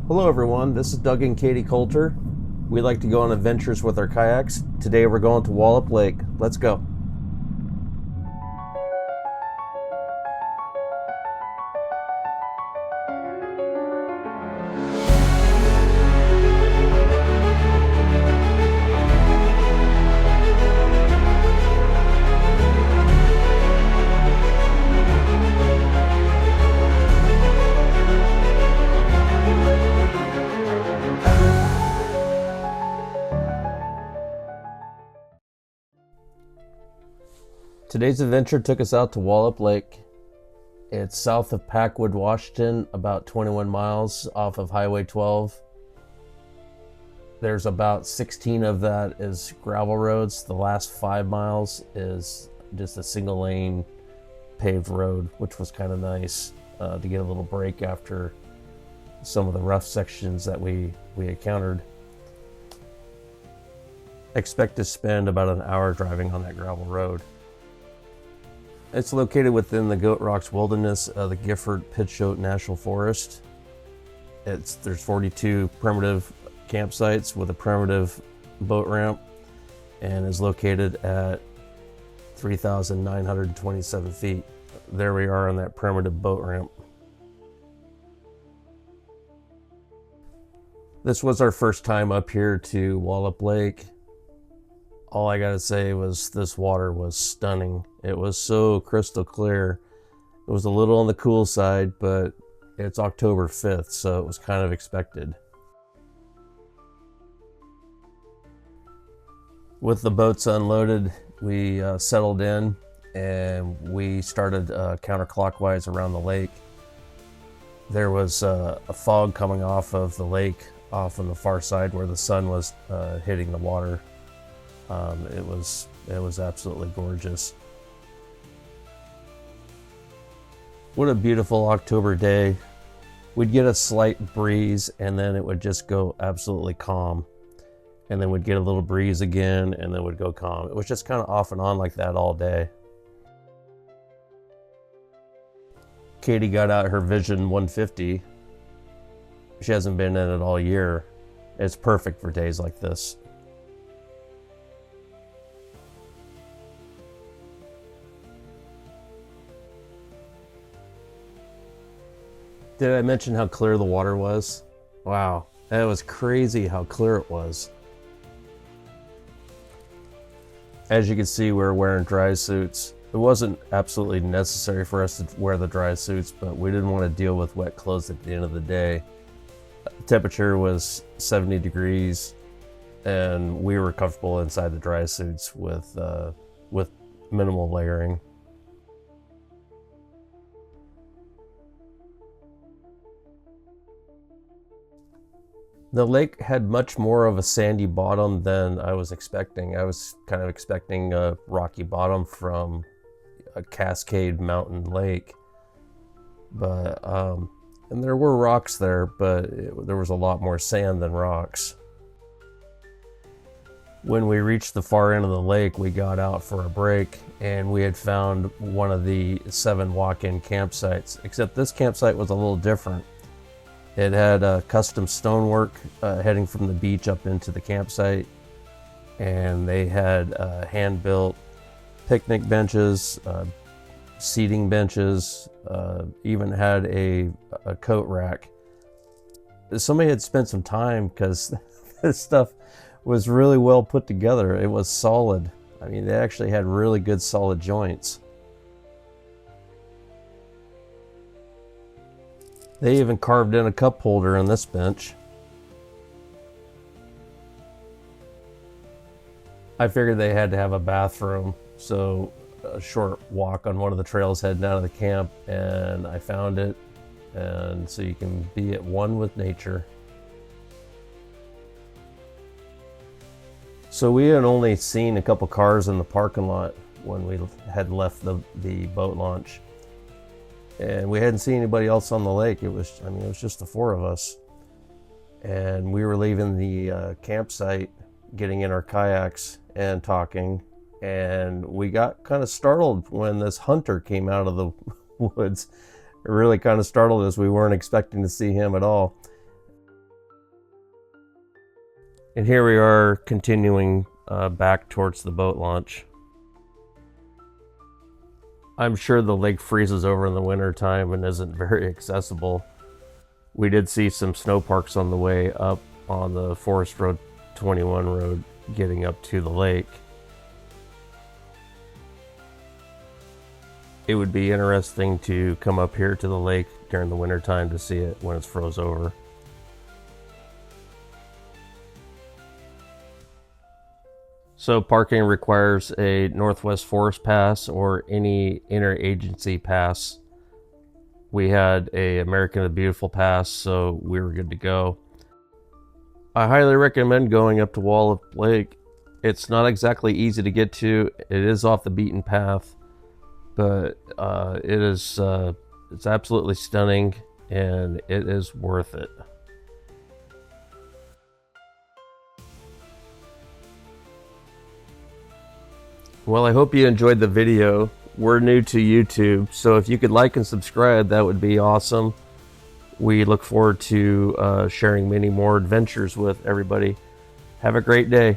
Hello everyone, this is Doug and Katie Coulter. We like to go on adventures with our kayaks. Today we're going to Walupt Lake. Let's go. Today's adventure took us out to Walupt Lake. It's south of Packwood, Washington, about 21 miles off of Highway 12. There's about 16 of that is gravel roads. The last 5 miles is just a single lane paved road, which was kind of nice to get a little break after some of the rough sections that we encountered. Expect to spend about an hour driving on that gravel road. It's located within the Goat Rocks Wilderness of the Gifford Pinchot National Forest. There's 42 primitive campsites with a primitive boat ramp and is located at 3,927 feet. There we are on that primitive boat ramp. This was our first time up here to Walupt Lake. All I gotta say was this water was stunning. It was so crystal clear. It was a little on the cool side, but it's October 5th, so it was kind of expected. With the boats unloaded, we settled in and we started counterclockwise around the lake. There was a fog coming off of the lake off on the far side where the sun was hitting the water. It was absolutely gorgeous. What a beautiful October day. We'd get a slight breeze and then it would just go absolutely calm. And then we'd get a little breeze again and then it would go calm. It was just kind of off and on like that all day. Katie got out her Vision 150. She hasn't been in it all year. It's perfect for days like this. Did I mention how clear the water was? Wow, that was crazy how clear it was. As you can see, we're wearing dry suits. It wasn't absolutely necessary for us to wear the dry suits, but we didn't want to deal with wet clothes at the end of the day. The temperature was 70 degrees and we were comfortable inside the dry suits with minimal layering. The lake had much more of a sandy bottom than I was expecting. I was kind of expecting a rocky bottom from a Cascade Mountain lake. But, and there were rocks there, but there was a lot more sand than rocks. When we reached the far end of the lake, we got out for a break and we had found one of the 7 walk-in campsites, except this campsite was a little different. It had custom stonework heading from the beach up into the campsite, and they had hand-built picnic benches, seating benches, even had a coat rack. Somebody had spent some time because this stuff was really well put together. It was solid. I mean, they actually had really good solid joints. They even carved in a cup holder in this bench. I figured they had to have a bathroom, so a short walk on one of the trails heading out of the camp, and I found it, and so you can be at one with nature. So we had only seen a couple cars in the parking lot when we had left the boat launch. And we hadn't seen anybody else on the lake. It was just the 4 of us. And we were leaving the campsite, getting in our kayaks and talking. And we got kind of startled when this hunter came out of the woods. It really kind of startled us. We weren't expecting to see him at all. And here we are continuing back towards the boat launch. I'm sure the lake freezes over in the winter time and isn't very accessible. We did see some snow parks on the way up on the Forest Road 21 road getting up to the lake. It would be interesting to come up here to the lake during the winter time to see it when it's froze over. So parking requires a Northwest Forest Pass or any interagency pass. We had a American the Beautiful pass, so we were good to go. I highly recommend going up to Walupt Lake. It's not exactly easy to get to. It is off the beaten path, but it's absolutely stunning and it is worth it. Well, I hope you enjoyed the video. We're new to YouTube, so if you could like and subscribe, that would be awesome. We look forward to sharing many more adventures with everybody. Have a great day.